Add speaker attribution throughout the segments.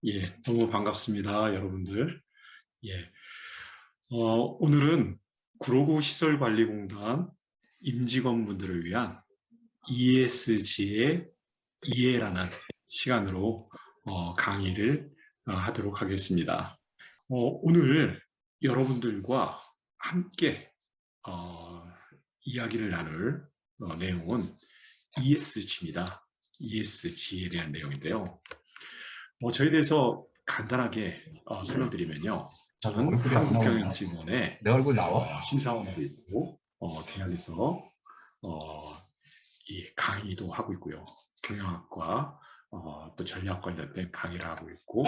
Speaker 1: 예, 너무 반갑습니다, 여러분들. 예, 오늘은 구로구시설관리공단 임직원분들을 위한 ESG의 이해라는 시간으로 강의를 하도록 하겠습니다. 오늘 여러분들과 함께 이야기를 나눌 내용은 ESG입니다. ESG에 대한 내용인데요. 저에 대해서 간단하게 설명드리면요. 저는
Speaker 2: 얼굴이 안 나오나?
Speaker 1: 한국경영진흥원의
Speaker 2: 내 얼굴 나와?
Speaker 1: 심사원으로 있고 대학에서 이 강의도 하고 있고요. 경영학과 또 전략 관련된 강의를 하고 있고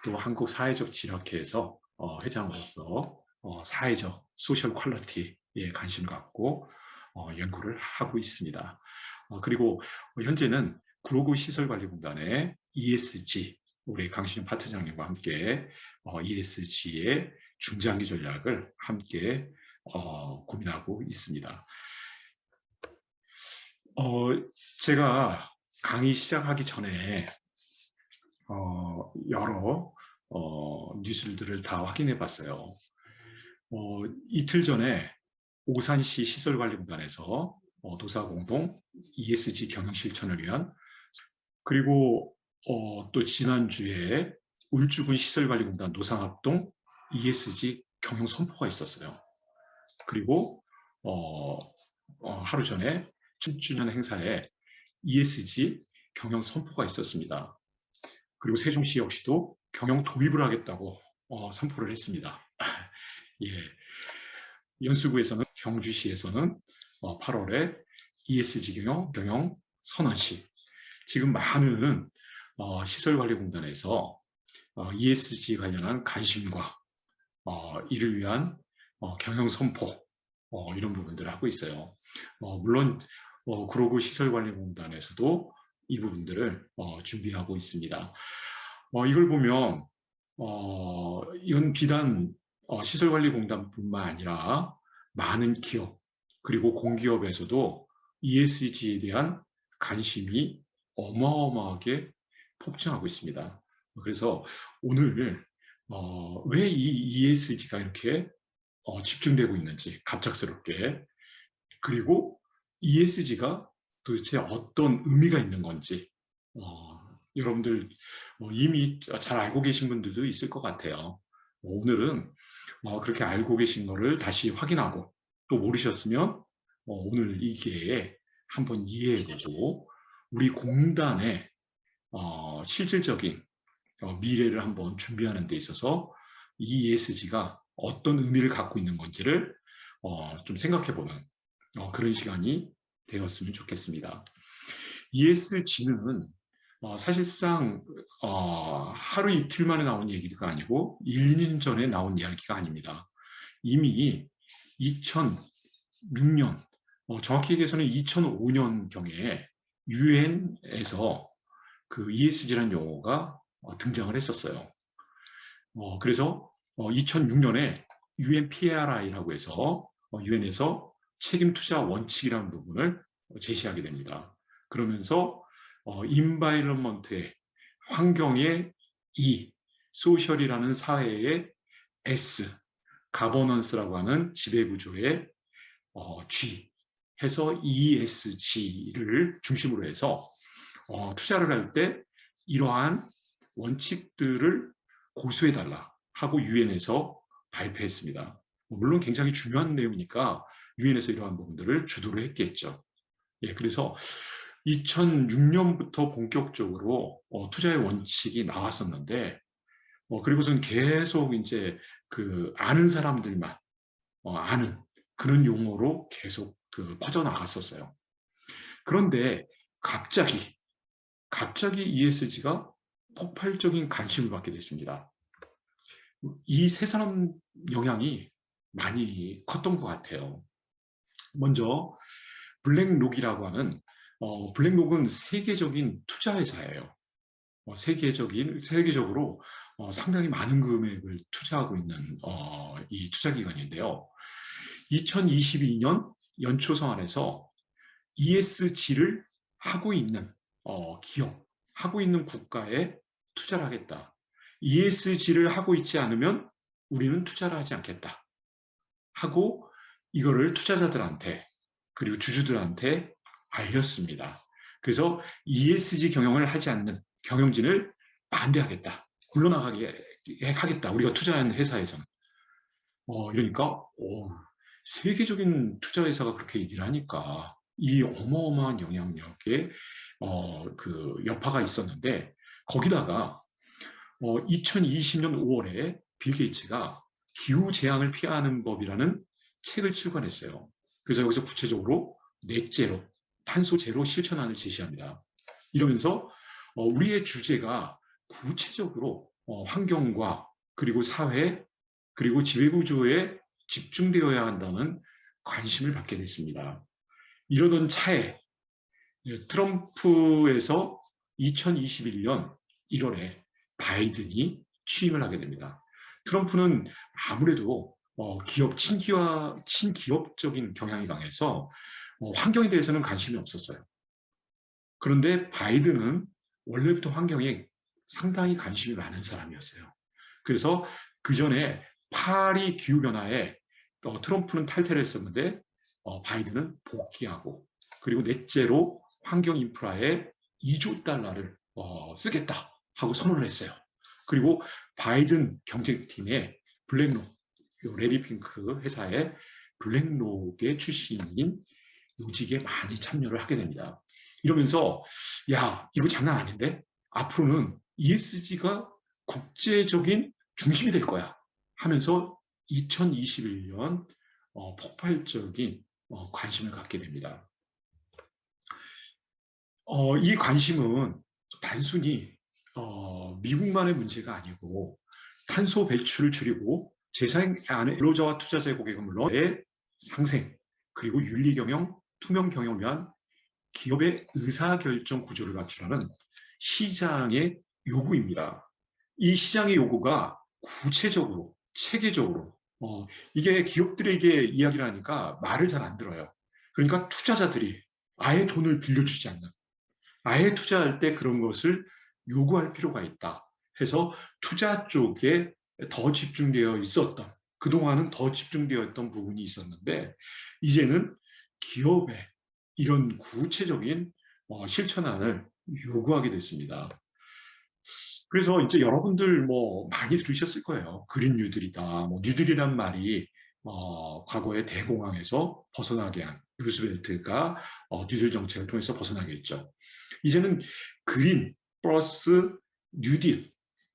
Speaker 1: 또 한국사회적지력회에서 회장으로서 사회적 소셜 퀄리티에 관심 갖고 연구를 하고 있습니다. 그리고 현재는 구로구시설관리공단의 ESG 우리 강신영 파트장님과 함께 ESG의 중장기 전략을 함께 고민하고 있습니다. 제가 강의 시작하기 전에 여러 뉴스들을 다 확인해 봤어요. 이틀 전에 오산시 시설관리공단에서 도사공동 ESG 경영실천을 위한 그리고 또 지난주에 울주군 시설관리공단 노상합동 ESG 경영 선포가 있었어요. 그리고 하루 전에 10주년 행사에 ESG 경영 선포가 있었습니다. 그리고 세종시 역시도 경영 도입을 하겠다고 선포를 했습니다. 예, 연수구에서는 경주시에서는 8월에 ESG 경영 선언식 지금 많은 시설관리공단에서 ESG 관련한 관심과 이를 위한 경영 선포 이런 부분들을 하고 있어요. 물론 구로구 시설관리공단에서도 이 부분들을 준비하고 있습니다. 이걸 보면 이건 비단 시설관리공단뿐만 아니라 많은 기업 그리고 공기업에서도 ESG에 대한 관심이 어마어마하게 폭증하고 있습니다. 그래서 오늘 왜 이 ESG가 이렇게 집중되고 있는지 갑작스럽게 그리고 ESG가 도대체 어떤 의미가 있는 건지 여러분들 이미 잘 알고 계신 분들도 있을 것 같아요. 오늘은 그렇게 알고 계신 거를 다시 확인하고 또 모르셨으면 오늘 이 기회에 한번 이해해보고 우리 공단의 실질적인 미래를 한번 준비하는 데 있어서 이 ESG가 어떤 의미를 갖고 있는 건지를 좀 생각해보는 그런 시간이 되었으면 좋겠습니다. ESG는 사실상 하루 이틀 만에 나온 얘기가 아니고 1, 2년 전에 나온 이야기가 아닙니다. 이미 2006년, 정확히 얘기해서는 2005년경에 유엔에서 그 ESG라는 용어가 등장을 했었어요. 그래서 2006년에 UNPRI라고 해서 유엔에서 책임 투자 원칙이라는 부분을 제시하게 됩니다. 그러면서 인바이러먼트의 환경의 E, 소셜이라는 사회의 S, 가버넌스라고 하는 지배구조의 G 해서 ESG를 중심으로 해서 투자를 할 때 이러한 원칙들을 고수해달라 하고 유엔에서 발표했습니다. 물론 굉장히 중요한 내용이니까 유엔에서 이러한 부분들을 주도를 했겠죠. 예, 그래서 2006년부터 본격적으로 투자의 원칙이 나왔었는데 그리고선 계속 이제 그 아는 사람들만 아는 그런 용어로 계속 그 퍼져나갔었어요. 그런데 갑자기 ESG가 폭발적인 관심을 받게 됐습니다. 이 세 사람 영향이 많이 컸던 것 같아요. 먼저 블랙록이라고 하는 블랙록은 세계적인 투자 회사예요. 세계적으로 상당히 많은 금액을 투자하고 있는 이 투자기관인데요. 2022년 연초 성안에서 ESG를 하고 있는 기업, 하고 있는 국가에 투자를 하겠다. ESG를 하고 있지 않으면 우리는 투자를 하지 않겠다 하고 이거를 투자자들한테 그리고 주주들한테 알렸습니다. 그래서 ESG 경영을 하지 않는 경영진을 반대하겠다. 물러나가게 하겠다. 우리가 투자한 회사에서는. 이러니까 세계적인 투자회사가 그렇게 얘기를 하니까 이 어마어마한 영향력에 그 여파가 있었는데 거기다가 2020년 5월에 빌 게이츠가 기후 재앙을 피하는 법이라는 책을 출간했어요. 그래서 여기서 구체적으로 넷제로, 탄소 제로 실천안을 제시합니다. 이러면서 우리의 주제가 구체적으로 환경과 그리고 사회 그리고 지배구조에 집중되어야 한다는 관심을 받게 됐습니다. 이러던 차에 트럼프에서 2021년 1월에 바이든이 취임을 하게 됩니다. 트럼프는 아무래도 친기업적인 경향이 강해서 환경에 대해서는 관심이 없었어요. 그런데 바이든은 원래부터 환경에 상당히 관심이 많은 사람이었어요. 그래서 그 전에 파리 기후변화에 트럼프는 탈퇴를 했었는데 바이든은 복귀하고 그리고 넷째로 환경 인프라에 2조 달러를 쓰겠다 하고 선언을 했어요. 그리고 바이든 경쟁팀에 블랙록, 레디핑크 회사의 블랙록의 출신인 요직에 많이 참여를 하게 됩니다. 이러면서 야 이거 장난 아닌데 앞으로는 ESG가 국제적인 중심이 될 거야 하면서 2021년 폭발적인 관심을 갖게 됩니다. 이 관심은 단순히 미국만의 문제가 아니고 탄소 배출을 줄이고 재생 안에 근로자와 투자자의 고객은 물론 상생 그리고 윤리경영, 투명경영을 위한 기업의 의사결정 구조를 갖추라는 시장의 요구입니다. 이 시장의 요구가 구체적으로 체계적으로 이게 기업들에게 이야기를 하니까 말을 잘 안 들어요. 그러니까 투자자들이 아예 돈을 빌려주지 않는 아예 투자할 때 그런 것을 요구할 필요가 있다 해서 투자 쪽에 더 집중되어 있었던 그동안은 더 집중되어 있던 부분이 있었는데 이제는 기업의 이런 구체적인 실천안을 요구하게 됐습니다. 그래서 이제 여러분들 뭐 많이 들으셨을 거예요. 그린 뉴딜이다. 뭐 뉴딜이란 말이 과거에 대공황에서 벗어나게 한 루스벨트가 뉴딜 정책을 통해서 벗어나게 했죠. 이제는 그린 플러스 뉴딜,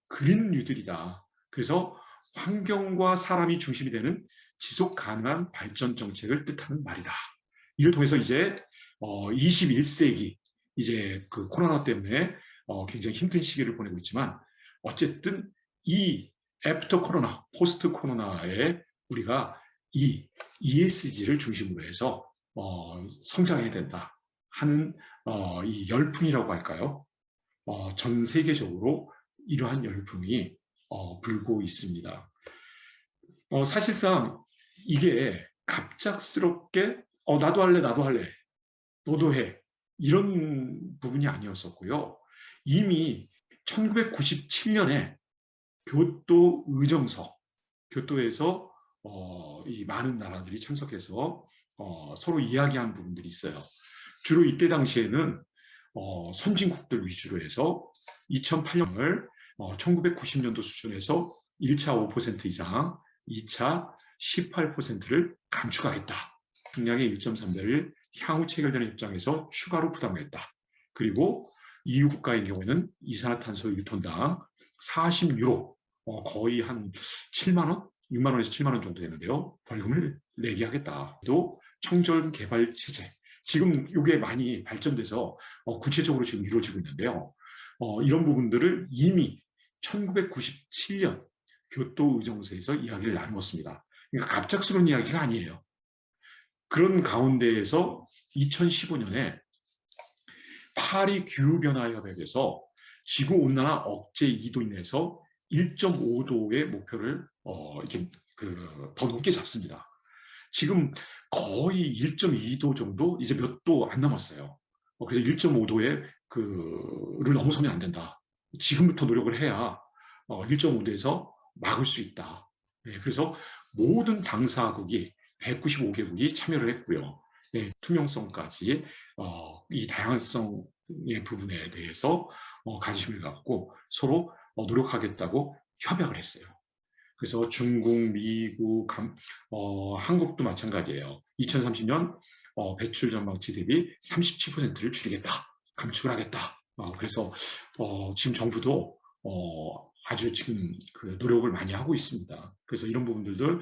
Speaker 1: 그린 뉴딜이다. 그래서 환경과 사람이 중심이 되는 지속 가능한 발전 정책을 뜻하는 말이다. 이를 통해서 이제 21세기 이제 그 코로나 때문에 굉장히 힘든 시기를 보내고 있지만 어쨌든 이 애프터 코로나, 포스트 코로나에 우리가 이 ESG를 중심으로 해서 성장해야 된다 하는 이 열풍이라고 할까요? 전 세계적으로 이러한 열풍이 불고 있습니다. 사실상 이게 갑작스럽게 나도 할래, 나도 할래, 너도 해 이런 부분이 아니었었고요. 이미 1997년에 교토 의정서, 교토에서 이 많은 나라들이 참석해서 서로 이야기한 부분들이 있어요. 주로 이때 당시에는 선진국들 위주로 해서 2008년을 1990년도 수준에서 1차 5% 이상, 2차 18%를 감축하겠다. 중량의 1.3배를 향후 체결되는 입장에서 추가로 부담했다. 그리고 EU 국가의 경우에는 이산화탄소 1톤당 40유로, 거의 한 7만 원, 6만 원에서 7만 원 정도 되는데요. 벌금을 내게 하겠다. 또 청정 개발 체제. 지금 이게 많이 발전돼서 구체적으로 지금 이루어지고 있는데요. 이런 부분들을 이미 1997년 교토 의정서에서 이야기를 나누었습니다. 그러니까 갑작스러운 이야기가 아니에요. 그런 가운데에서 2015년에 파리 기후변화협약에서 지구온난화 억제 2도 이내에서 1.5도의 목표를 이렇게 더 높게 잡습니다. 지금 거의 1.2도 정도, 이제 몇 도 안 남았어요. 그래서 1.5도의 를 넘어서면 안 된다. 지금부터 노력을 해야 1.5도에서 막을 수 있다. 그래서 모든 당사국이 195개국이 참여를 했고요. 투명성까지 이 다양성의 부분에 대해서 관심을 갖고 서로 노력하겠다고 협약을 했어요. 그래서 중국, 미국, 한국도 마찬가지예요. 2030년 배출 전망치 대비 37%를 줄이겠다, 감축을 하겠다. 그래서 지금 정부도 아주 지금 그 노력을 많이 하고 있습니다. 그래서 이런 부분들도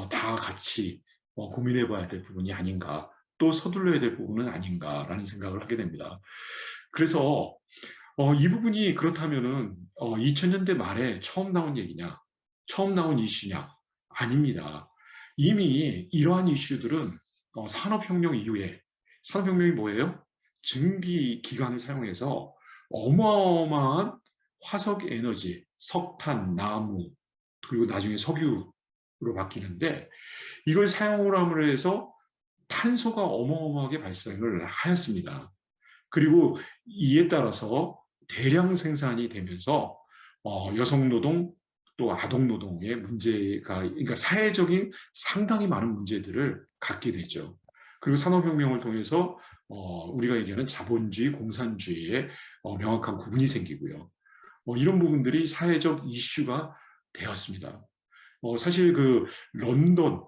Speaker 1: 다 같이 고민해봐야 될 부분이 아닌가, 또 서둘러야 될 부분은 아닌가라는 생각을 하게 됩니다. 그래서 이 부분이 그렇다면은 2000년대 말에 처음 나온 얘기냐, 처음 나온 이슈냐? 아닙니다. 이미 이러한 이슈들은 산업혁명 이후에, 산업혁명이 뭐예요? 증기 기관을 사용해서 어마어마한 화석 에너지, 석탄, 나무, 그리고 나중에 석유로 바뀌는데, 이걸 사용을 함으로 해서 탄소가 어마어마하게 발생을 하였습니다. 그리고 이에 따라서 대량 생산이 되면서 여성 노동 또 아동 노동의 문제가, 그러니까 사회적인 상당히 많은 문제들을 갖게 되죠. 그리고 산업혁명을 통해서 우리가 얘기하는 자본주의, 공산주의의 명확한 구분이 생기고요. 이런 부분들이 사회적 이슈가 되었습니다. 사실 그 런던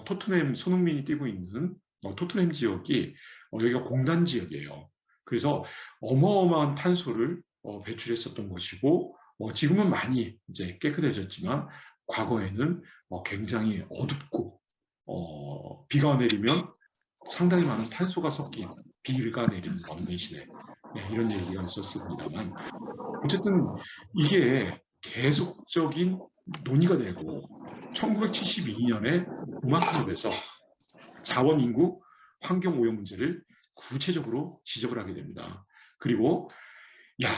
Speaker 1: 토트넘, 손흥민이 뛰고 있는 토트넘 지역이 여기가 공단 지역이에요. 그래서 어마어마한 탄소를 배출했었던 것이고, 지금은 많이 이제 깨끗해졌지만 과거에는 굉장히 어둡고 비가 내리면 상당히 많은 탄소가 섞인 비가 내리는 런던 시내, 이런 얘기가 있었습니다만, 어쨌든 이게 계속적인 논의가 되고 1972년에 로마클럽에서 자원 인구 환경 오염 문제를 구체적으로 지적을 하게 됩니다. 그리고 야,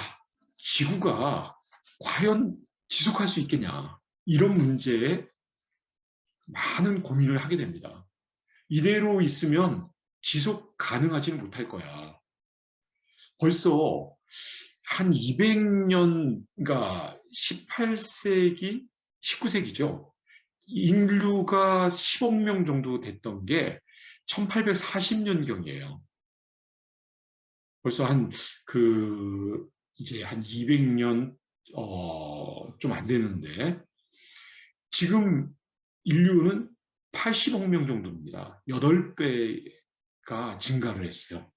Speaker 1: 지구가 과연 지속할 수 있겠냐, 이런 문제에 많은 고민을 하게 됩니다. 이대로 있으면 지속 가능하지는 못할 거야. 벌써 한 200년, 그러니까 18세기, 19세기죠. 인류가 10억 명 정도 됐던 게 1840년경이에요. 벌써 이제 한 200년, 좀 안 되는데, 지금 인류는 80억 명 정도입니다. 8배가 증가를 했어요.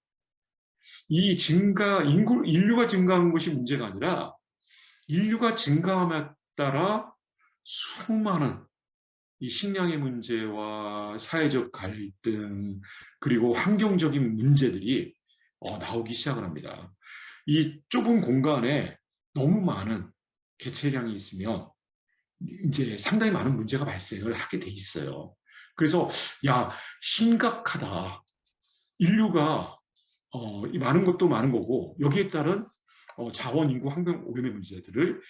Speaker 1: 이 인류가 증가한 것이 문제가 아니라 인류가 증가함에 따라 수많은 이 식량의 문제와 사회적 갈등, 그리고 환경적인 문제들이 나오기 시작을 합니다. 이 좁은 공간에 너무 많은 개체량이 있으면 이제 상당히 많은 문제가 발생을 하게 돼 있어요. 그래서 야, 심각하다. 인류가 많은 것도 많은 거고, 여기에 따른 자원, 인구, 환경 오염의 문제들을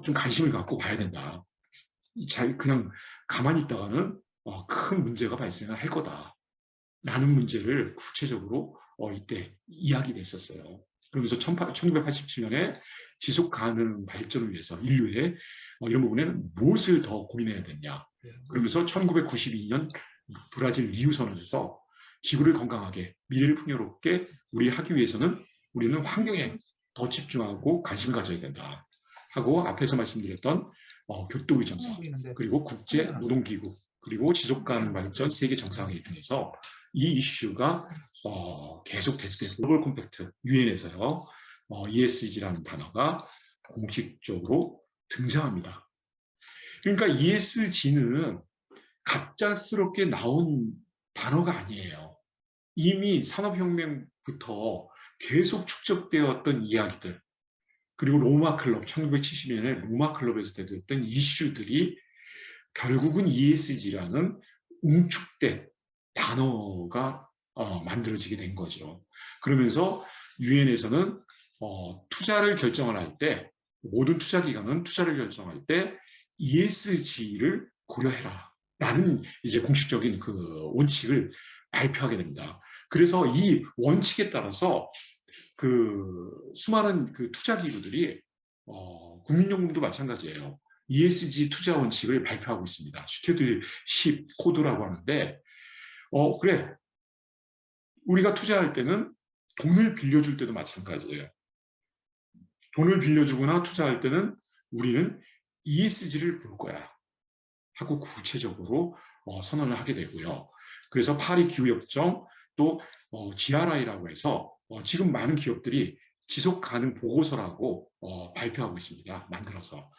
Speaker 1: 좀 관심을 갖고 봐야 된다. 그냥 가만히 있다가는 큰 문제가 발생을 할 거다. 라는 문제를 구체적으로 이때 이야기됐었어요. 그러면서 1987년에 지속 가능 발전을 위해서 인류의 이런 부분에는 무엇을 더 고민해야 되냐. 그러면서 1992년 브라질 리우 선언에서 지구를 건강하게, 미래를 풍요롭게 우리 하기 위해서는 우리는 환경에 더 집중하고 관심을 가져야 된다 하고, 앞에서 말씀드렸던 교토의정서, 그리고 국제노동기구, 그리고 지속가능 발전 세계 정상회의 등에서 이 이슈가 계속 대두되고, 글로벌 컴팩트 유엔에서요, ESG라는 단어가 공식적으로 등장합니다. 그러니까 ESG는 갑작스럽게 나온 단어가 아니에요. 이미 산업혁명부터 계속 축적되었던 이야기들, 그리고 로마클럽, 1970년에 로마클럽에서 대두했던 이슈들이 결국은 ESG라는 웅축된 단어가 만들어지게 된 거죠. 그러면서 유엔에서는 투자를 결정을 할 때, 모든 투자기관은 투자를 결정할 때 ESG를 고려해라 라는 이제 공식적인 그 원칙을 발표하게 됩니다. 그래서 이 원칙에 따라서 그 수많은 그 투자기구들이 국민연금도 마찬가지예요. ESG 투자 원칙을 발표하고 있습니다. 스튜어드십 코드라고 하는데 그래. 우리가 투자할 때는 돈을 빌려줄 때도 마찬가지예요. 돈을 빌려주거나 투자할 때는 우리는 ESG를 볼 거야 하고 구체적으로 선언을 하게 되고요. 그래서 파리 기후협정 또 GRI라고 해서 지금 많은 기업들이 지속 가능 보고서라고 발표하고 있습니다. 만들어서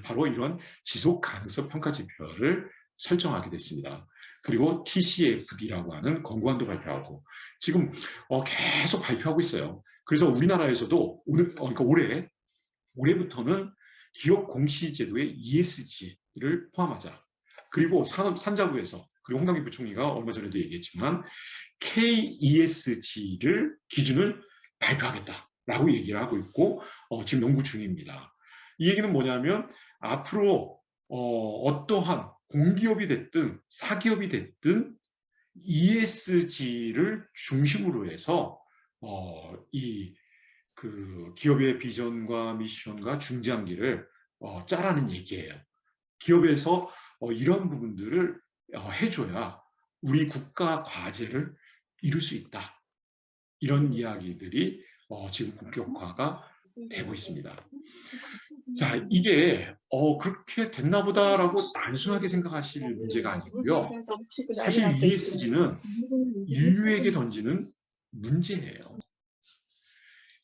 Speaker 1: 바로 이런 지속 가능성 평가 지표를 설정하게 됐습니다. 그리고 TCFD라고 하는 권고안도 발표하고 지금 계속 발표하고 있어요. 그래서 우리나라에서도 그러니까 올해부터는 기업 공시제도에 ESG를 포함하자. 그리고 산자부에서 그리고 홍남기 부총리가 얼마 전에도 얘기했지만 KESG를 기준을 발표하겠다라고 얘기를 하고 있고 지금 연구 중입니다. 이 얘기는 뭐냐면 앞으로 어떠한 공기업이 됐든 사기업이 됐든 ESG를 중심으로 해서 그 기업의 비전과 미션과 중장기를 짜라는 얘기예요. 기업에서 이런 부분들을 해줘야 우리 국가 과제를 이룰 수 있다. 이런 이야기들이 지금 본격화가 되고 있습니다. 자, 이게 그렇게 됐나 보다라고 단순하게 생각하실 문제가 아니고요. 사실 ESG는 인류에게 던지는 문제예요.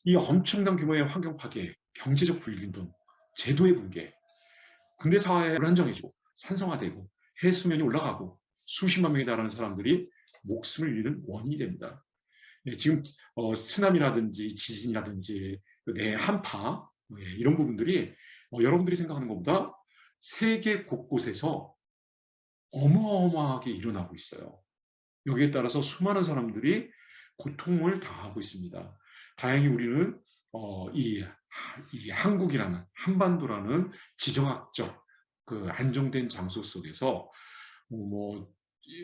Speaker 1: 이 엄청난 규모의 환경 파괴, 경제적 불균등, 제도의 붕괴, 근대 사회가 불안정해지고 산성화되고 해수면이 올라가고 수십만 명에 달하는 사람들이 목숨을 잃는 원인이 됩니다. 지금 쓰나미라든지 지진이라든지 내 한파 이런 부분들이 여러분들이 생각하는 것보다 세계 곳곳에서 어마어마하게 일어나고 있어요. 여기에 따라서 수많은 사람들이 고통을 당하고 있습니다. 다행히 우리는 이 한국이라는 한반도라는 지정학적 그 안정된 장소 속에서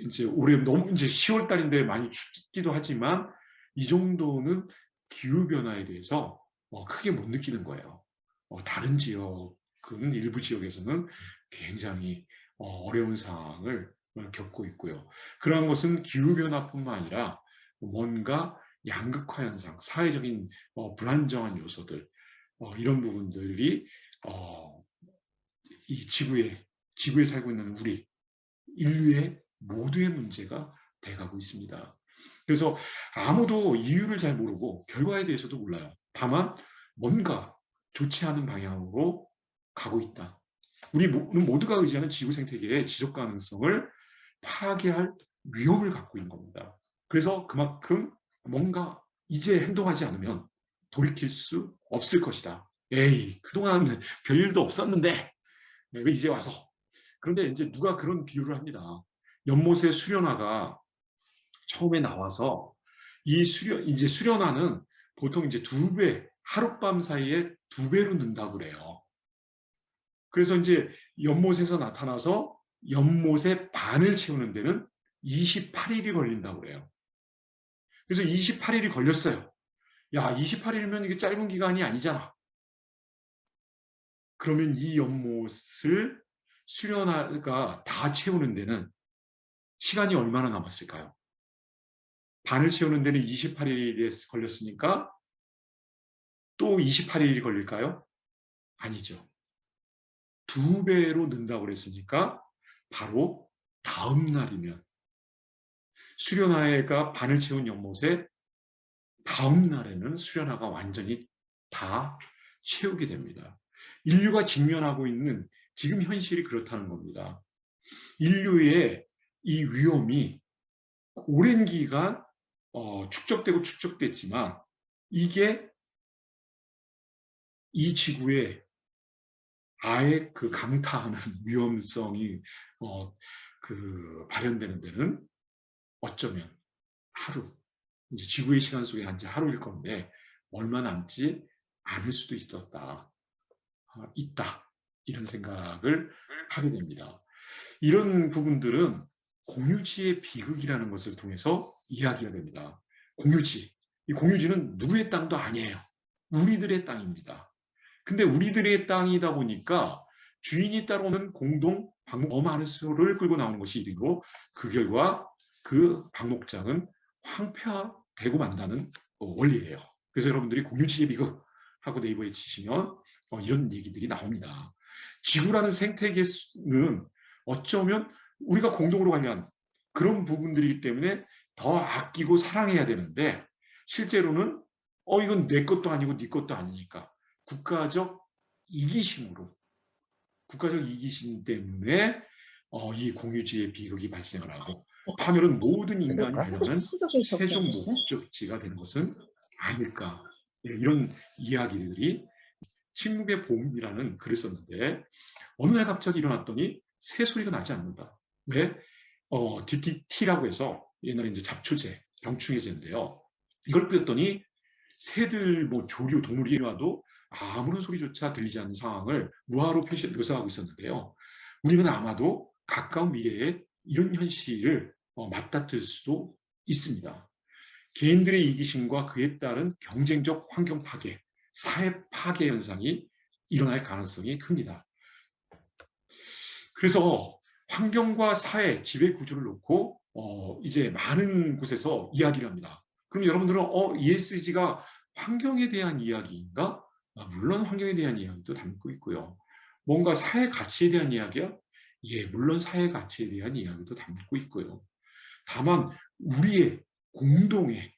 Speaker 1: 이제 올해 너무 이제 10월 달인데 많이 춥기도 하지만 이 정도는 기후 변화에 대해서 크게 못 느끼는 거예요. 다른 지역은 일부 지역에서는 굉장히 어려운 상황을 겪고 있고요. 그러한 것은 기후 변화뿐만 아니라 뭔가 양극화 현상, 사회적인 불안정한 요소들 이런 부분들이 이 지구에 살고 있는 우리 인류의 모두의 문제가 돼가고 있습니다. 그래서 아무도 이유를 잘 모르고 결과에 대해서도 몰라요. 다만 뭔가 좋지 않은 방향으로 가고 있다. 우리 모두가 의지하는 지구 생태계의 지속 가능성을 파괴할 위험을 갖고 있는 겁니다. 그래서 그만큼 뭔가 이제 행동하지 않으면 돌이킬 수 없을 것이다. 에이, 그동안 별일도 없었는데 왜 이제 와서. 그런데 이제 누가 그런 비유를 합니다. 연못의 수련화가 처음에 나와서 이제 수련화는 보통 이제 2배, 하룻밤 사이에 2배로 는다고 그래요. 그래서 이제 연못에서 나타나서 연못의 반을 채우는 데는 28일이 걸린다고 그래요. 그래서 28일이 걸렸어요. 야, 28일이면 이게 짧은 기간이 아니잖아. 그러면 이 연못을 수련화가 다 채우는 데는 시간이 얼마나 남았을까요? 반을 채우는 데는 28일이 걸렸으니까 또 28일이 걸릴까요? 아니죠. 2배로 는다고 그랬으니까 바로 다음 날이면 수련화가 반을 채운 연못에 다음 날에는 수련화가 완전히 다 채우게 됩니다. 인류가 직면하고 있는 지금 현실이 그렇다는 겁니다. 인류의 이 위험이 오랜 기간 축적되고 축적됐지만 이게 이 지구에 아예 그 강타하는 위험성이 발현되는 데는 어쩌면 하루, 이제 지구의 시간 속에 한 하루일 건데 얼마 남지 않을 수도 있다 이런 생각을 하게 됩니다. 이런 부분들은 공유지의 비극이라는 것을 통해서 이야기가 됩니다. 공유지, 이 공유지는 누구의 땅도 아니에요. 우리들의 땅입니다. 근데 우리들의 땅이다 보니까 주인이 따로 없는 공동 방목 더 많은 수를 끌고 나오는 것이 일이고 그 결과 그 방목장은 황폐화되고 만다는 원리예요. 그래서 여러분들이 공유지의 비극하고 네이버에 치시면 이런 얘기들이 나옵니다. 지구라는 생태계는 어쩌면 우리가 공동으로 관리한 그런 부분들이기 때문에 더 아끼고 사랑해야 되는데 실제로는 이건 내 것도 아니고 네 것도 아니니까 국가적 이기심으로 국가적 이기심 때문에 이 공유지의 비극이 발생을 하고 파멸은 모든 인간이 내려는 최종 목적지가 되는 것은 아닐까 이런 이야기들이 침묵의 봄이라는 글을 썼는데 어느 날 갑자기 일어났더니 새 소리가 나지 않는다. 왜? DDT라고 해서 옛날에 이제 잡초제, 병충해제인데요. 이걸 뿌렸더니 새들, 조류, 동물이 와도 아무런 소리조차 들리지 않는 상황을 무화로 묘사하고 있었는데요. 우리는 아마도 가까운 미래에 이런 현실을 맞닥뜨릴 수도 있습니다. 개인들의 이기심과 그에 따른 경쟁적 환경 파괴, 사회 파괴 현상이 일어날 가능성이 큽니다. 그래서 환경과 사회, 지배 구조를 놓고 이제 많은 곳에서 이야기를 합니다. 그럼 여러분들은 ESG가 환경에 대한 이야기인가? 물론 환경에 대한 이야기도 담고 있고요. 뭔가 사회 가치에 대한 이야기야? 예, 물론 사회 가치에 대한 이야기도 담고 있고요. 다만 우리의 공동의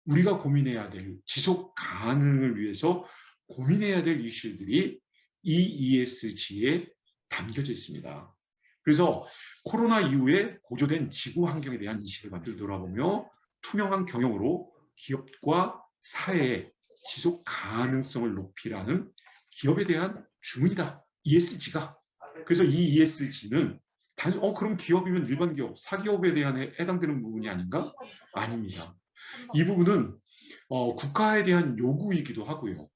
Speaker 1: 우리가 고민해야 될 지속 가능을 위해서 고민해야 될 이슈들이 이 ESG에 담겨져 있습니다. 그래서 코로나 이후에 고조된 지구 환경에 대한 인식을 돌아보며 투명한 경영으로 기업과 사회의 지속 가능성을 높이라는 기업에 대한 주문이다. ESG가. 그래서 이 ESG는 그럼 기업이면 일반 기업, 사기업에 대한 해당되는 부분이 아닌가? 아닙니다. 이 부분은 국가에 대한 요구이기도 하고요.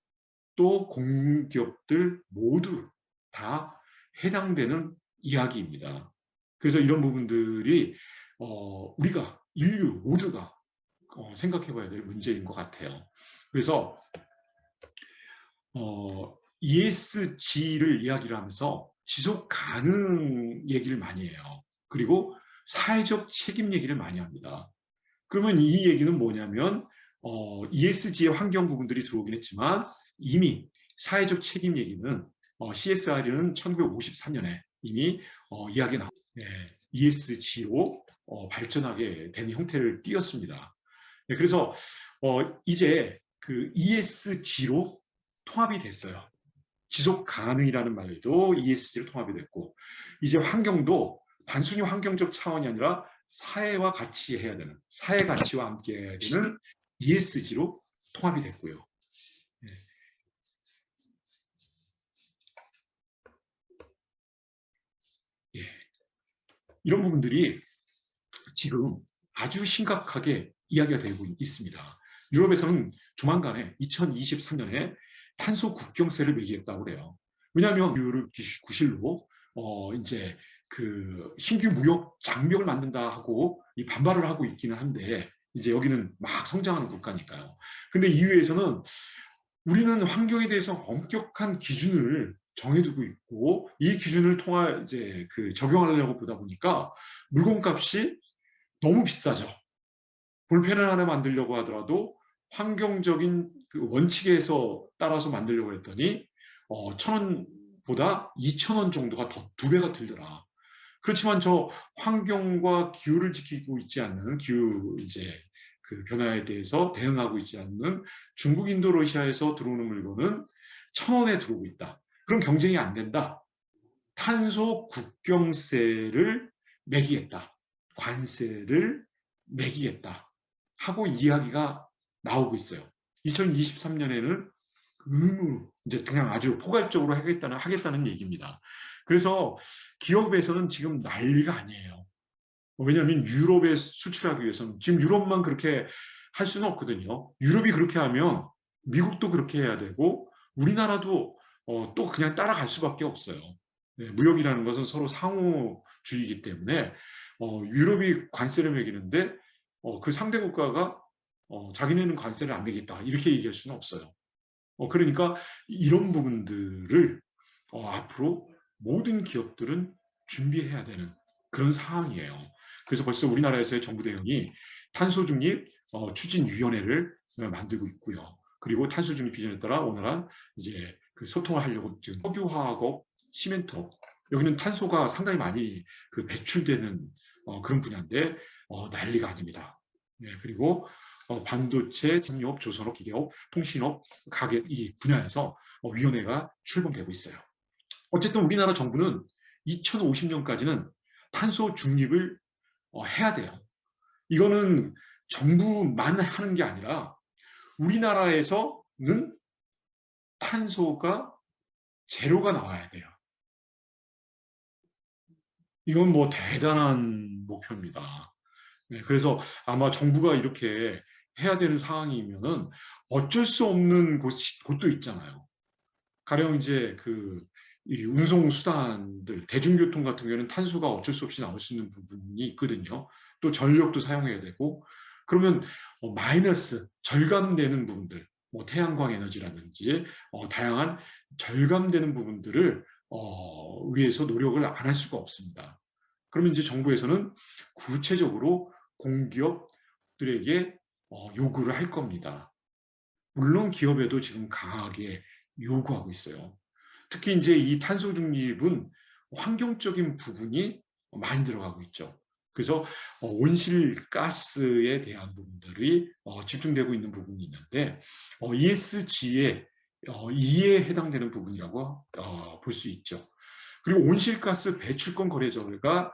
Speaker 1: 또 공기업들 모두 다 해당되는 이야기입니다. 그래서 이런 부분들이 우리가 인류 모두가 생각해봐야 될 문제인 것 같아요. 그래서 ESG를 이야기를 하면서 지속 가능 얘기를 많이 해요. 그리고 사회적 책임 얘기를 많이 합니다. 그러면 이 얘기는 뭐냐면 ESG의 환경 부분들이 들어오긴 했지만 이미 사회적 책임 얘기는 CSR은 1953년에 이미 이야기 나왔고 ESG로 발전하게 된 형태를 띄었습니다. 그래서 이제 그 ESG로 통합이 됐어요. 지속 가능이라는 말도 ESG로 통합이 됐고 이제 환경도 단순히 환경적 차원이 아니라 사회와 같이 해야 되는 사회 가치와 함께 해야 되는 ESG로 통합이 됐고요. 예. 이런 부분들이 지금 아주 심각하게 이야기가 되고 있습니다. 유럽에서는 조만간에 2023년에 탄소 국경세를 매기겠다고 그래요. 왜냐하면 규율을 구실로 이제 그 신규 무역 장벽을 만든다 하고 이 반발을 하고 있기는 한데 이제 여기는 막 성장하는 국가니까요. 근데 EU에서는 우리는 환경에 대해서 엄격한 기준을 정해두고 있고 이 기준을 통해 이제 그 적용하려고 보다 보니까 물건값이 너무 비싸죠. 볼펜을 하나 만들려고 하더라도 환경적인 그 원칙에서 따라서 만들려고 했더니 1,000원보다 2,000원 정도가 더 2배가 들더라. 그렇지만 저 환경과 기후를 지키고 있지 않는 기후 이제 그 변화에 대해서 대응하고 있지 않는 중국, 인도, 러시아에서 들어오는 물건은 1,000원에 들어오고 있다. 그럼 경쟁이 안 된다. 탄소 국경세를 매기겠다. 관세를 매기겠다. 하고 이야기가 나오고 있어요. 2023년에는 의무, 이제 그냥 아주 포괄적으로 하겠다는 얘기입니다. 그래서 기업에서는 지금 난리가 아니에요. 왜냐하면 유럽에 수출하기 위해서는 지금 유럽만 그렇게 할 수는 없거든요. 유럽이 그렇게 하면 미국도 그렇게 해야 되고 우리나라도 또 그냥 따라갈 수밖에 없어요. 네, 무역이라는 것은 서로 상호주의이기 때문에 유럽이 관세를 매기는데 그 상대 국가가 자기네는 관세를 안 매겠다 이렇게 얘기할 수는 없어요. 그러니까 이런 부분들을 앞으로 모든 기업들은 준비해야 되는 그런 상황이에요. 그래서 벌써 우리나라에서의 정부 대응이 탄소 중립 추진위원회를 만들고 있고요. 그리고 탄소 중립 비전에 따라 오늘은 이제 그 소통을 하려고 지금 석유화학업, 시멘트업, 여기는 탄소가 상당히 많이 그 배출되는 그런 분야인데 난리가 아닙니다. 네, 그리고 반도체, 식료업, 조선업, 기계업, 통신업, 가계 이 분야에서 위원회가 출범되고 있어요. 어쨌든 우리나라 정부는 2050년까지는 탄소 중립을 해야 돼요. 이거는 정부만 하는 게 아니라 우리나라에서는 탄소가 제로가 나와야 돼요. 이건 뭐 대단한 목표입니다. 네, 그래서 아마 정부가 이렇게 해야 되는 상황이면은 어쩔 수 없는 곳도 있잖아요. 가령 이제 이 운송 수단들, 대중교통 같은 경우에는 탄소가 어쩔 수 없이 나올 수 있는 부분이 있거든요. 또 전력도 사용해야 되고, 그러면 마이너스, 절감되는 부분들, 뭐 태양광 에너지라든지 다양한 절감되는 부분들을 위해서 노력을 안 할 수가 없습니다. 그러면 이제 정부에서는 구체적으로 공기업들에게 요구를 할 겁니다. 물론 기업에도 지금 강하게 요구하고 있어요. 특히 이제 이 탄소 중립은 환경적인 부분이 많이 들어가고 있죠. 그래서 온실가스에 대한 부분들이 집중되고 있는 부분이 있는데 ESG에 2에 해당되는 부분이라고 볼 수 있죠. 그리고 온실가스 배출권 거래제가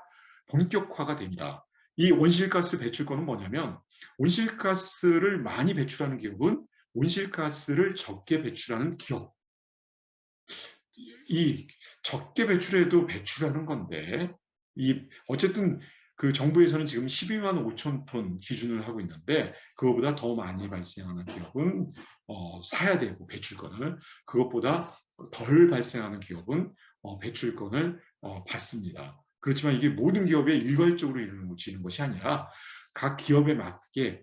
Speaker 1: 본격화가 됩니다. 이 온실가스 배출권은 뭐냐면 온실가스를 많이 배출하는 기업은 온실가스를 적게 배출하는 기업. 이 적게 배출해도 배출하는 건데 어쨌든 그 정부에서는 지금 12만 5천 톤 기준을 하고 있는데 그거보다 더 많이 발생하는 기업은 사야 되고 배출권을 그것보다 덜 발생하는 기업은 배출권을 받습니다. 그렇지만 이게 모든 기업에 일괄적으로 이루어지는 것이 아니라 각 기업에 맞게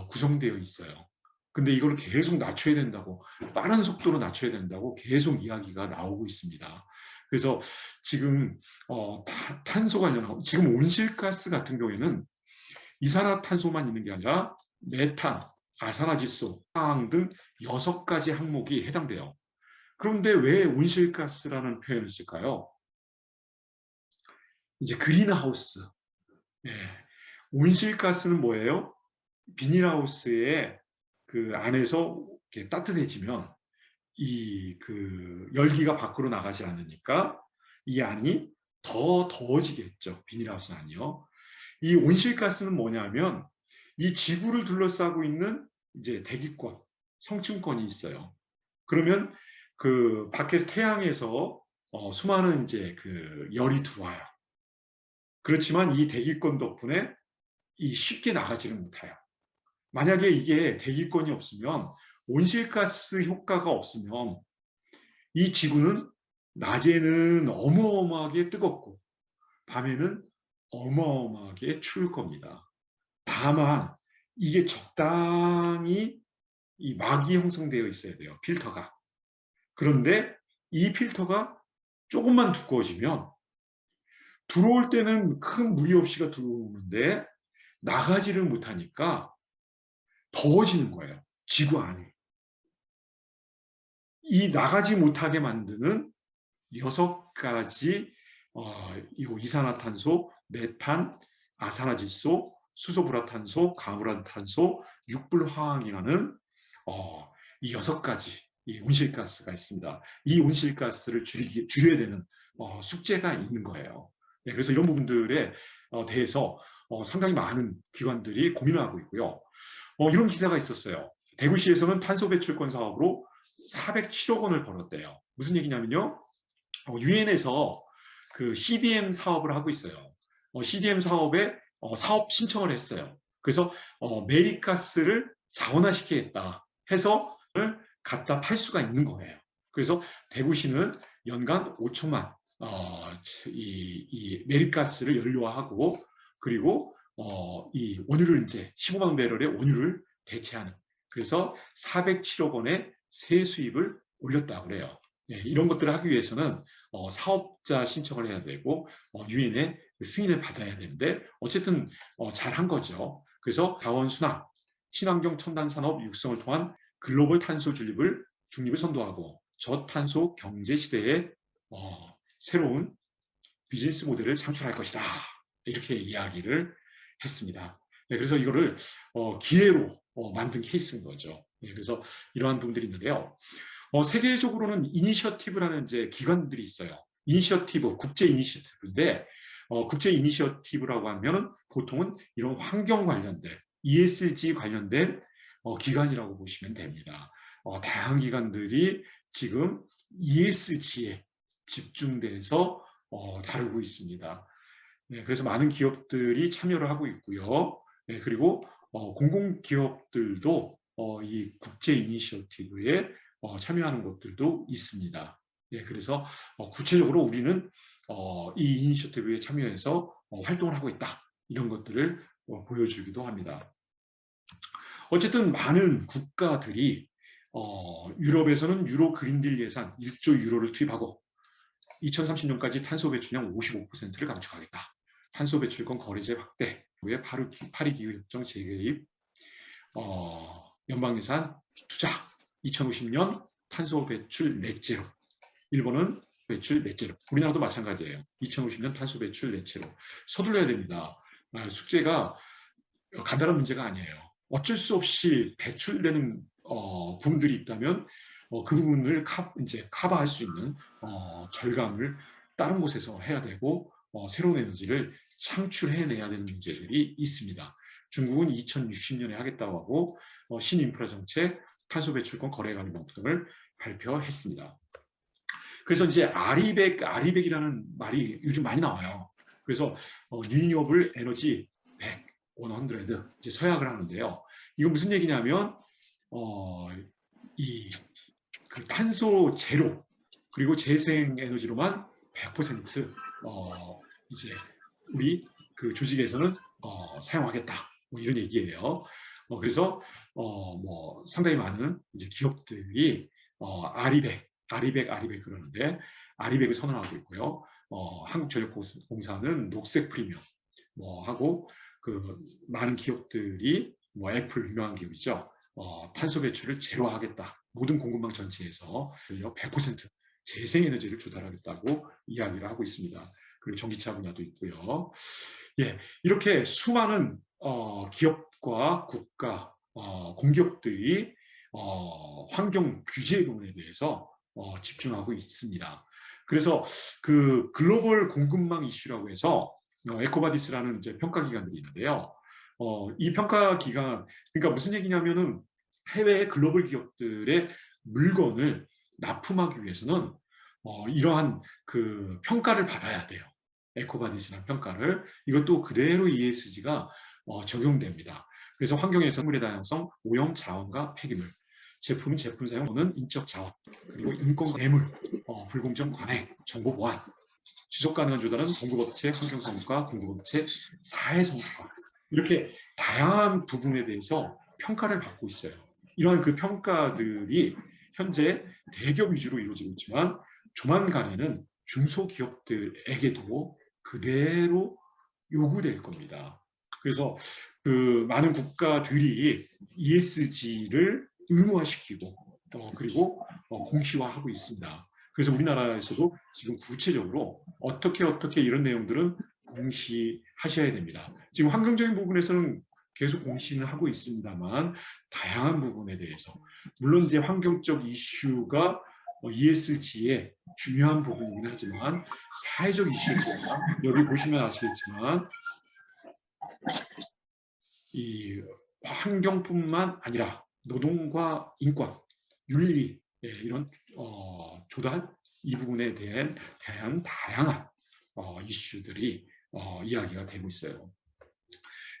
Speaker 1: 구성되어 있어요. 근데 이걸 계속 낮춰야 된다고 빠른 속도로 낮춰야 된다고 계속 이야기가 나오고 있습니다. 그래서 지금 탄소 관련하고 지금 온실가스 같은 경우에는 이산화탄소만 있는 게 아니라 메탄, 아산화질소, 화학 등 6가지 항목이 해당돼요. 그런데 왜 온실가스라는 표현을 쓸까요? 이제 그린하우스. 예. 온실가스는 뭐예요? 비닐하우스의 그 안에서 이렇게 따뜻해지면 열기가 밖으로 나가지 않으니까 이 안이 더 더워지겠죠. 비닐하우스 안이요. 이 온실가스는 뭐냐면 이 지구를 둘러싸고 있는 이제 대기권, 성층권이 있어요. 그러면 그 밖에서 태양에서 수많은 이제 그 열이 들어와요. 그렇지만 이 대기권 덕분에 쉽게 나가지는 못해요. 만약에 이게 대기권이 없으면 온실가스 효과가 없으면 이 지구는 낮에는 어마어마하게 뜨겁고 밤에는 어마어마하게 추울 겁니다. 다만 이게 적당히 이 막이 형성되어 있어야 돼요. 필터가. 그런데 이 필터가 조금만 두꺼워지면 들어올 때는 큰 무리 없이가 들어오는데 나가지를 못하니까 더워지는 거예요. 지구 안에. 이 나가지 못하게 만드는 6가지 이산화탄소, 메탄, 아산화질소, 수소불화탄소, 가물화탄소, 육불화학이라는 이 6가지 이 온실가스가 있습니다. 이 온실가스를 줄여야 되는 숙제가 있는 거예요. 네, 그래서 이런 부분들에 대해서 상당히 많은 기관들이 고민을 하고 있고요. 이런 기사가 있었어요. 대구시에서는 탄소 배출권 사업으로 407억 원을 벌었대요. 무슨 얘기냐면요. 유엔에서 그 CDM 사업을 하고 있어요. CDM 사업에 사업 신청을 했어요. 그래서 메리가스를 자원화시키겠다 해서 갖다 팔 수가 있는 거예요. 그래서 대구시는 연간 5천만 이 메리가스를 연료화하고 그리고 이 원유를 이제 15만 배럴의 원유를 대체하는 그래서 407억 원의 세 수입을 올렸다고 그래요. 예, 이런 것들을 하기 위해서는 사업자 신청을 해야 되고 유엔의 승인을 받아야 되는데 어쨌든 잘한 거죠. 그래서 자원순환, 친환경 첨단 산업 육성을 통한 글로벌 탄소 중립을 선도하고 저탄소 경제 시대에 새로운 비즈니스 모델을 창출할 것이다. 이렇게 이야기를 했습니다. 네, 그래서 이거를 기회로 만든 케이스인 거죠. 네, 그래서 이러한 부분들이 있는데요. 세계적으로는 이니셔티브라는 이제 기관들이 있어요. 이니셔티브, 국제 이니셔티브인데 국제 이니셔티브라고 하면 보통은 이런 환경 관련된 ESG 관련된 기관이라고 보시면 됩니다. 다양한 기관들이 지금 ESG에 집중돼서 다루고 있습니다. 네, 그래서 많은 기업들이 참여를 하고 있고요. 네, 그리고 공공기업들도 이 국제 이니셔티브에 참여하는 것들도 있습니다. 네, 그래서 구체적으로 우리는 이 이니셔티브에 참여해서 활동을 하고 있다. 이런 것들을 보여주기도 합니다. 어쨌든 많은 국가들이 유럽에서는 유로 그린딜 예산 1조 유로를 투입하고 2030년까지 탄소 배출량 55%를 감축하겠다. 탄소 배출권 거래제 확대, 후에 파리 기후협정 재개입, 연방예산 투자, 2050년 탄소 배출 넷제로. 일본은 배출 넷제로. 우리나라도 마찬가지예요. 2050년 탄소 배출 넷제로. 서둘러야 됩니다. 숙제가 간단한 문제가 아니에요. 어쩔 수 없이 배출되는 부분들이 있다면 그 부분을 이제 커버할 수 있는 절감을 다른 곳에서 해야 되고 새로운 에너지를 창출해내야 되는 문제들이 있습니다. 중국은 2060년에 하겠다고 하고 신인프라 정책, 탄소 배출권 거래 관리 법등을 발표했습니다. 그래서 이제 아리백이라는 말이 요즘 많이 나와요. 그래서 리뉴어블 에너지 100, 100 이제 서약을 하는데요. 이거 무슨 얘기냐면 그 탄소 제로 그리고 재생 에너지로만 100% 이제 우리 그 조직에서는 사용하겠다. 뭐 이런 얘기예요. 그래서 뭐 상당히 많은 이제 기업들이 아리백 그러는데 아리백을 선언하고 있고요. 한국전력공사는 녹색 프리미엄 뭐 하고 그 많은 기업들이 뭐 애플 유명한 기업이죠. 탄소 배출을 제로하겠다. 모든 공급망 전체에서 100% 재생에너지를 조달하겠다고 이야기를 하고 있습니다. 그리고 전기차 분야도 있고요. 예, 이렇게 수많은 기업과 국가, 공기업들이 환경 규제 부분에 대해서 집중하고 있습니다. 그래서 그 글로벌 공급망 이슈라고 해서 에코바디스라는 이제 평가 기관들이 있는데요. 이 평가 기관, 그러니까 무슨 얘기냐면은 해외의 글로벌 기업들의 물건을 납품하기 위해서는 이러한 그 평가를 받아야 돼요. 에코바디스라는 평가를. 이것도 그대로 ESG가 적용됩니다. 그래서 환경에서 생물의 다양성, 오염 자원과 폐기물, 제품 사용 또는 인적 자원, 그리고 인권 뇌물, 불공정 관행, 정보 보안, 지속 가능한 조달은 공급업체 환경성과 공급업체 사회성과 이렇게 다양한 부분에 대해서 평가를 받고 있어요. 이러한 그 평가들이 현재 대기업 위주로 이루어지고 있지만 조만간에는 중소기업들에게도 그대로 요구될 겁니다. 그래서 그 많은 국가들이 ESG를 의무화시키고 그리고 공시화하고 있습니다. 그래서 우리나라에서도 지금 구체적으로 어떻게 이런 내용들은 공시하셔야 됩니다. 지금 환경적인 부분에서는 계속 공시는 하고 있습니다만 다양한 부분에 대해서 물론 이제 환경적 이슈가 ESG의 중요한 부분이긴 하지만 사회적 이슈입니다. 여기 보시면 아시겠지만 이 환경뿐만 아니라 노동과 인권, 윤리 이런 조달 이 부분에 대한 다양한 이슈들이 이야기가 되고 있어요.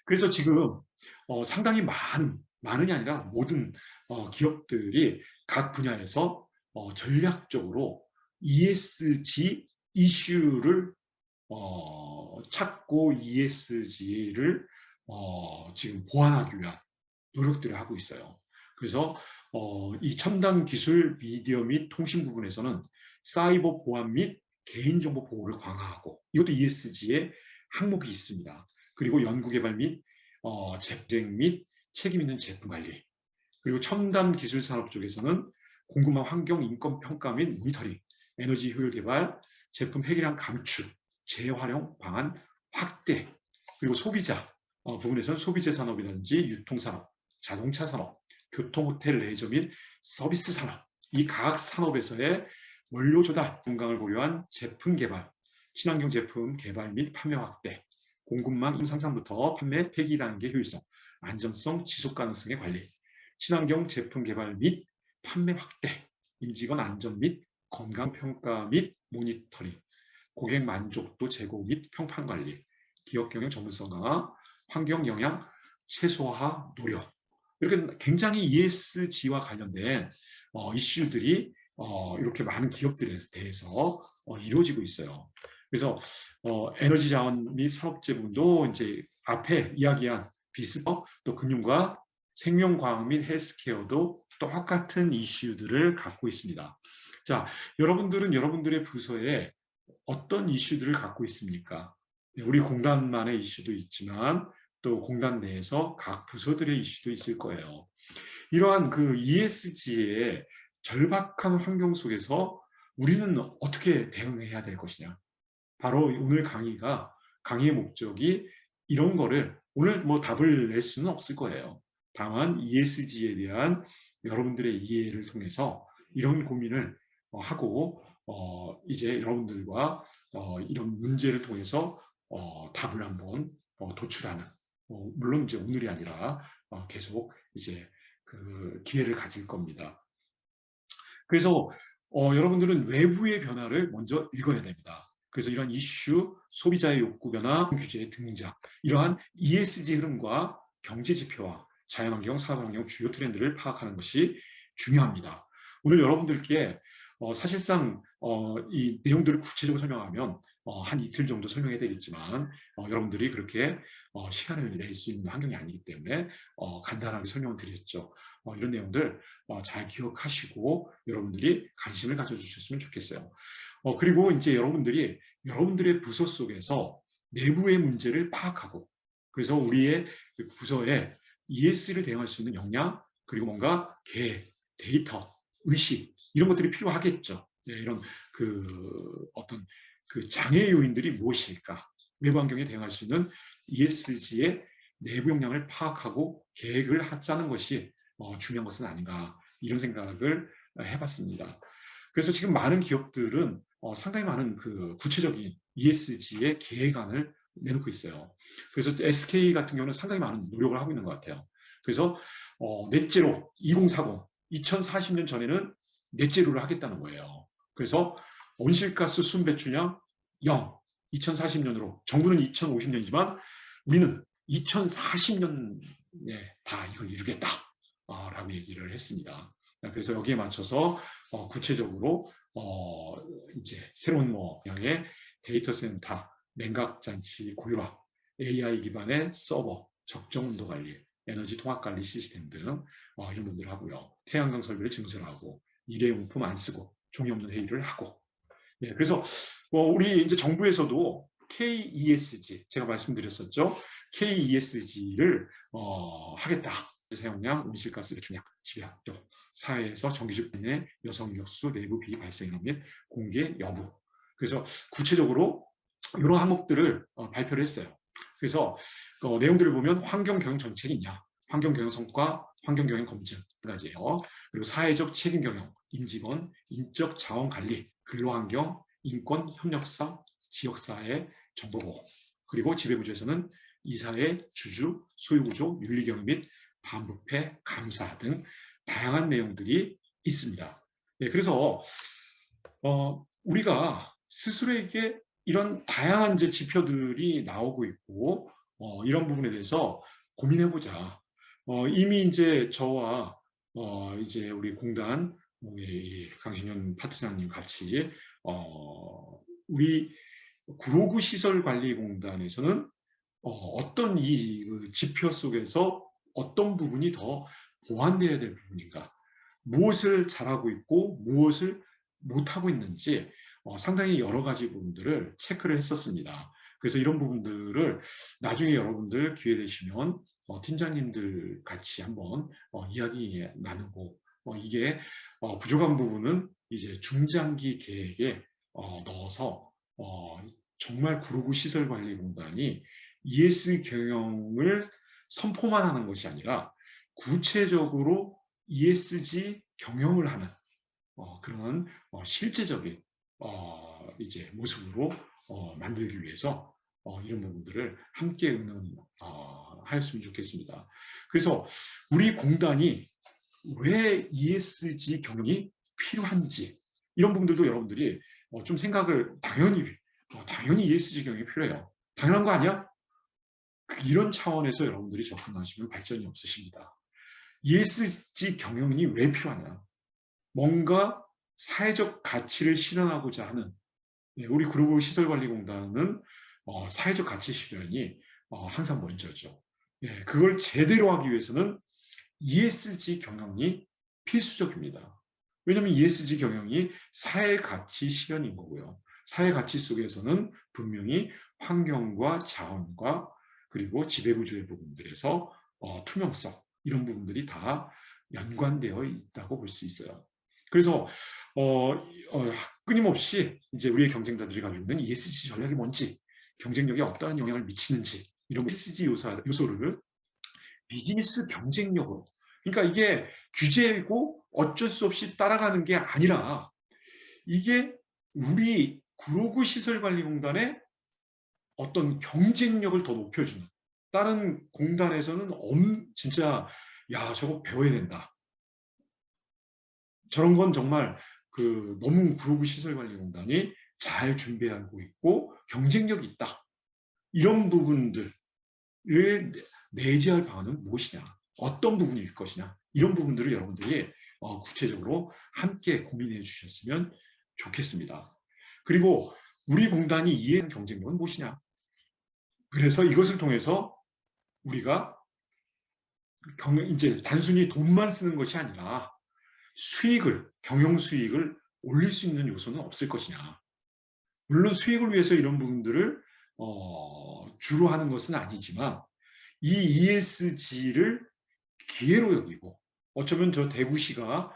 Speaker 1: 그래서 지금 상당히 많은이 아니라 모든 기업들이 각 분야에서 전략적으로 ESG 이슈를 찾고 ESG를 지금 보완하기 위한 노력들을 하고 있어요. 그래서 이 첨단 기술, 미디어 및 통신 부분에서는 사이버 보안 및 개인정보 보호를 강화하고, 이것도 ESG의 항목이 있습니다. 그리고 연구개발 및 재생 및 책임 있는 제품 관리, 그리고 첨단 기술 산업 쪽에서는 공급망 환경 인권 평가 및 모니터링, 에너지 효율 개발, 제품 폐기량 감축, 재활용 방안 확대, 그리고 소비자 부분에서는 소비재 산업이라든지 유통산업, 자동차 산업, 교통, 호텔, 레저 및 서비스 산업, 이 각 산업에서의 원료 조달, 건강을 고려한 제품 개발, 친환경 제품 개발 및 판매 확대, 공급망 상상부터 판매 폐기 단계 효율성, 안전성, 지속 가능성의 관리, 친환경 제품 개발 및 판매 확대, 임직원 안전 및 건강 평가 및 모니터링, 고객 만족도 제고 및 평판 관리, 기업 경영 전문성 강화, 환경 영향 최소화 노력. 이렇게 굉장히 ESG와 관련된 이슈들이 이렇게 많은 기업들에 대해서 이루어지고 있어요. 그래서 에너지 자원 및 산업재 부분도 이제 앞에 이야기한 비슷한 또 금융과 생명과학 및 헬스케어도 똑같은 이슈들을 갖고 있습니다. 자, 여러분들은 여러분들의 부서에 어떤 이슈들을 갖고 있습니까? 우리 공단만의 이슈도 있지만 또 공단 내에서 각 부서들의 이슈도 있을 거예요. 이러한 그 ESG의 절박한 환경 속에서 우리는 어떻게 대응해야 될 것이냐. 바로 오늘 강의의 목적이 이런 거를 오늘 뭐 답을 낼 수는 없을 거예요. 다만 ESG에 대한 여러분들의 이해를 통해서 이런 고민을 하고 이제 여러분들과 이런 문제를 통해서 답을 한번 도출하는, 물론 이제 오늘이 아니라 계속 이제 그 기회를 가질 겁니다. 그래서 여러분들은 외부의 변화를 먼저 읽어야 됩니다. 그래서 이런 이슈, 소비자의 욕구 변화, 규제의 등장, 이러한 ESG 흐름과 경제 지표와 자연환경, 산업환경 주요 트렌드를 파악하는 것이 중요합니다. 오늘 여러분들께 사실상 이 내용들을 구체적으로 설명하면 한 이틀 정도 설명해야 되겠지만 여러분들이 그렇게 시간을 낼 수 있는 환경이 아니기 때문에 간단하게 설명을 드렸죠. 이런 내용들 잘 기억하시고 여러분들이 관심을 가져주셨으면 좋겠어요. 그리고 이제 여러분들이 여러분들의 부서 속에서 내부의 문제를 파악하고, 그래서 우리의 부서에 ES를 대응할 수 있는 역량, 그리고 뭔가 계획, 데이터, 의식, 이런 것들이 필요하겠죠. 네, 이런 어떤 장애 요인들이 무엇일까? 외부 환경에 대응할 수 있는 ESG의 내부 역량을 파악하고 계획을 짜는 것이 중요한 것은 아닌가, 이런 생각을 해봤습니다. 그래서 지금 많은 기업들은 상당히 많은 구체적인 ESG의 계획안을 내놓고 있어요. 그래서 SK 같은 경우는 상당히 많은 노력을 하고 있는 것 같아요. 그래서 넷제로 2040, 2040년 전에는 넷제로를 하겠다는 거예요. 그래서 온실가스 순배출량 0, 2040년으로, 정부는 2050년이지만 우리는 2040년에 다 이걸 이루겠다 라고 얘기를 했습니다. 그래서 여기에 맞춰서 구체적으로 이제 새로운 양의 데이터 센터, 냉각 장치 고율화, AI 기반의 서버, 적정 온도 관리, 에너지 통합 관리 시스템 등 이런 분들을 하고요. 태양광 설비를 증설하고 일회용품 안 쓰고 종이 없는 회의를 하고. 네, 그래서 우리 이제 정부에서도 KESG, 제가 말씀드렸었죠. KESG를 하겠다. 사용량, 온실가스 배출량, 집약도, 사회에서 정기주변의 여성 역수 내부 비리 발생 및 공개 여부. 그래서 구체적으로 이런 항목들을 발표를 했어요. 그래서 내용들을 보면 환경 경영 정책이 있냐, 환경 경영 성과, 환경 경영 검증 한 가지예요. 그리고 사회적 책임 경영, 임직원, 인적 자원 관리, 근로환경, 인권, 협력사, 지역사회, 정보보호. 그리고 지배구조에서는 이사회, 주주, 소유구조, 윤리경영 및 반부패, 감사 등 다양한 내용들이 있습니다. 네, 그래서 우리가 스스로에게 이런 다양한 이제 지표들이 나오고 있고 이런 부분에 대해서 고민해보자. 이미 이제 저와 이제 우리 공단 강신현 파트너님 같이 우리 구로구 시설관리공단에서는 어떤 이 지표 속에서 어떤 부분이 더 보완돼야 될 부분인가, 무엇을 잘하고 있고 무엇을 못하고 있는지 상당히 여러 가지 부분들을 체크를 했었습니다. 그래서 이런 부분들을 나중에 여러분들 기회 되시면 팀장님들 같이 한번 이야기 나누고 이게 부족한 부분은 이제 중장기 계획에 넣어서 정말 구로구 시설관리공단이 ES 경영을 선포만 하는 것이 아니라 구체적으로 ESG 경영을 하는 그런 실제적인 이제 모습으로 만들기 위해서 이런 부분들을 함께 의논하였으면 좋겠습니다. 그래서 우리 공단이 왜 ESG 경영이 필요한지 이런 부분들도 여러분들이 좀 생각을 당연히 ESG 경영이 필요해요. 당연한 거 아니야? 이런 차원에서 여러분들이 접근하시면 발전이 없으십니다. ESG 경영이 왜 필요하냐? 뭔가 사회적 가치를 실현하고자 하는 우리 구로구시설관리공단은 사회적 가치 실현이 항상 먼저죠. 그걸 제대로 하기 위해서는 ESG 경영이 필수적입니다. 왜냐하면 ESG 경영이 사회 가치 실현인 거고요. 사회 가치 속에서는 분명히 환경과 자원과 그리고 지배구조의 부분들에서 투명성 이런 부분들이 다 연관되어 있다고 볼 수 있어요. 그래서 끊임없이 이제 우리의 경쟁자들이 가지고 있는 ESG 전략이 뭔지, 경쟁력에 어떠한 영향을 미치는지 이런 ESG 요소를 비즈니스 경쟁력으로, 그러니까 이게 규제이고 어쩔 수 없이 따라가는 게 아니라 이게 우리 구로구시설관리공단의 어떤 경쟁력을 더 높여주는, 다른 공단에서는 진짜 야 저거 배워야 된다, 저런 건 정말 너무 구로구시설관리공단이 잘 준비하고 있고 경쟁력이 있다, 이런 부분들을 내재할 방안은 무엇이냐, 어떤 부분일 것이냐, 이런 부분들을 여러분들이 구체적으로 함께 고민해 주셨으면 좋겠습니다. 그리고 우리 공단이 이해한 경쟁력은 무엇이냐, 그래서 이것을 통해서 우리가 이제 단순히 돈만 쓰는 것이 아니라 경영 수익을 올릴 수 있는 요소는 없을 것이냐. 물론 수익을 위해서 이런 부분들을 주로 하는 것은 아니지만 이 ESG를 기회로 여기고, 어쩌면 저 대구시가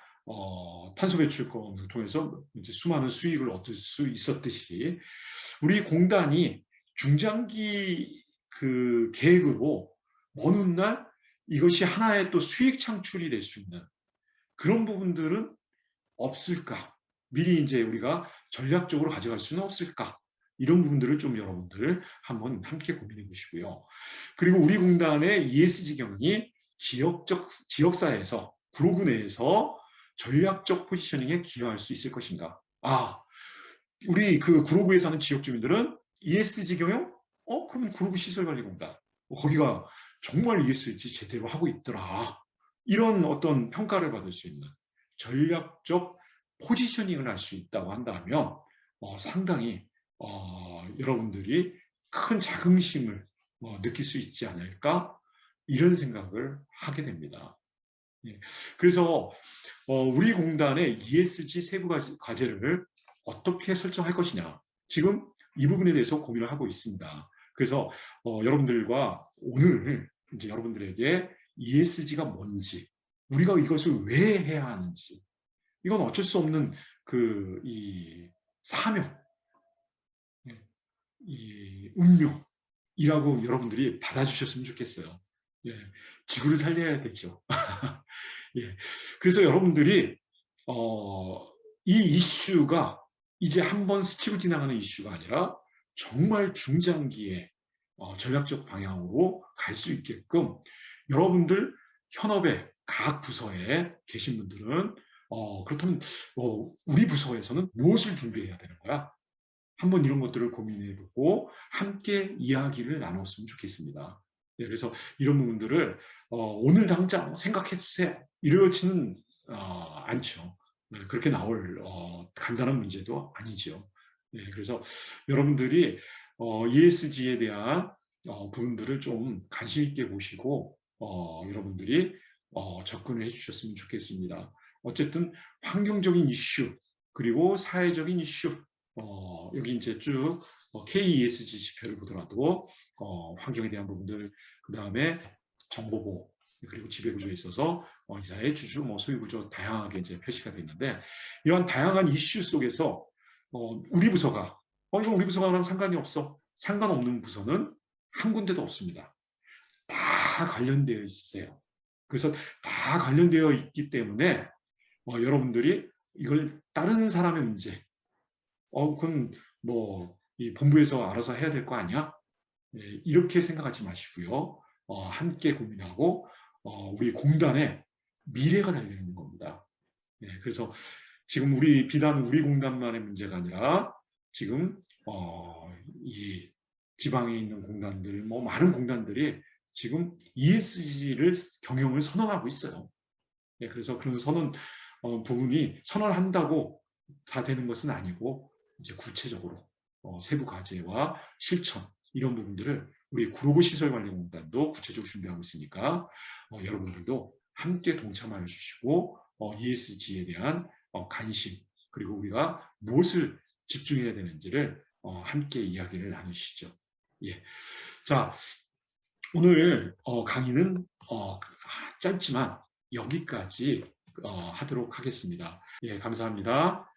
Speaker 1: 탄소 배출권을 통해서 이제 수많은 수익을 얻을 수 있었듯이 우리 공단이 중장기 계획으로 먼 훗날 이것이 하나의 또 수익 창출이 될 수 있는 그런 부분들은 없을까? 미리 이제 우리가 전략적으로 가져갈 수는 없을까? 이런 부분들을 좀 여러분들 한번 함께 고민해 보시고요. 그리고 우리 공단의 ESG 경영이 지역사회에서, 구로구 내에서 전략적 포지셔닝에 기여할 수 있을 것인가? 우리 구로구에 사는 지역 주민들은 ESG 경영? 그러면 구로구 시설관리공단. 거기가 정말 ESG 제대로 하고 있더라. 이런 어떤 평가를 받을 수 있는 전략적 포지셔닝을 할 수 있다고 한다면 상당히 여러분들이 큰 자긍심을 느낄 수 있지 않을까, 이런 생각을 하게 됩니다. 그래서 우리 공단의 ESG 세부 과제를 어떻게 설정할 것이냐, 지금 이 부분에 대해서 고민을 하고 있습니다. 그래서 여러분들과 오늘 이제 여러분들에게 ESG가 뭔지, 우리가 이것을 왜 해야 하는지, 이건 어쩔 수 없는 이 사명, 이 운명이라고 여러분들이 받아주셨으면 좋겠어요. 지구를 살려야 되죠. 그래서 여러분들이 이 이슈가 이제 한번 스치고 지나가는 이슈가 아니라 정말 중장기의 전략적 방향으로 갈 수 있게끔 여러분들 현업의 각 부서에 계신 분들은 그렇다면 우리 부서에서는 무엇을 준비해야 되는 거야? 한번 이런 것들을 고민해보고 함께 이야기를 나눴으면 좋겠습니다. 그래서 이런 부분들을 오늘 당장 생각해 주세요, 이렇지는 않죠. 그렇게 나올 간단한 문제도 아니죠. 그래서 여러분들이 ESG에 대한 부분들을 좀 관심 있게 보시고 여러분들이 접근을 해주셨으면 좋겠습니다. 어쨌든 환경적인 이슈 그리고 사회적인 이슈 여기 이제 쭉 KESG 지표를 보더라도 환경에 대한 부분들 그다음에 정보보호 그리고 지배구조에 있어서 이사의 주주, 소유구조 다양하게 이제 표시가 되어 있는데 이런 다양한 이슈 속에서 우리 부서가 이거 우리 부서랑 상관이 없어. 상관없는 부서는 한 군데도 없습니다. 다 관련되어 있어요. 그래서 다 관련되어 있기 때문에 여러분들이 이걸 다른 사람의 문제, 그건 이 본부에서 알아서 해야 될 거 아니야? 네, 이렇게 생각하지 마시고요. 함께 고민하고 우리 공단의 미래가 달려 있는 겁니다. 네, 그래서 지금 비단 우리 공단만의 문제가 아니라 지금 이 지방에 있는 공단들, 많은 공단들이 지금 ESG를 경영을 선언하고 있어요. 네, 그래서 그런 부분이 선언한다고 다 되는 것은 아니고 이제 구체적으로 세부 과제와 실천 이런 부분들을 우리 구로구 시설관리공단도 구체적으로 준비하고 있으니까 여러분들도 함께 동참하여 주시고 ESG에 대한 관심 그리고 우리가 무엇을 집중해야 되는지를 함께 이야기를 나누시죠. 예. 자, 오늘 강의는 짧지만 여기까지 하도록 하겠습니다. 예, 감사합니다.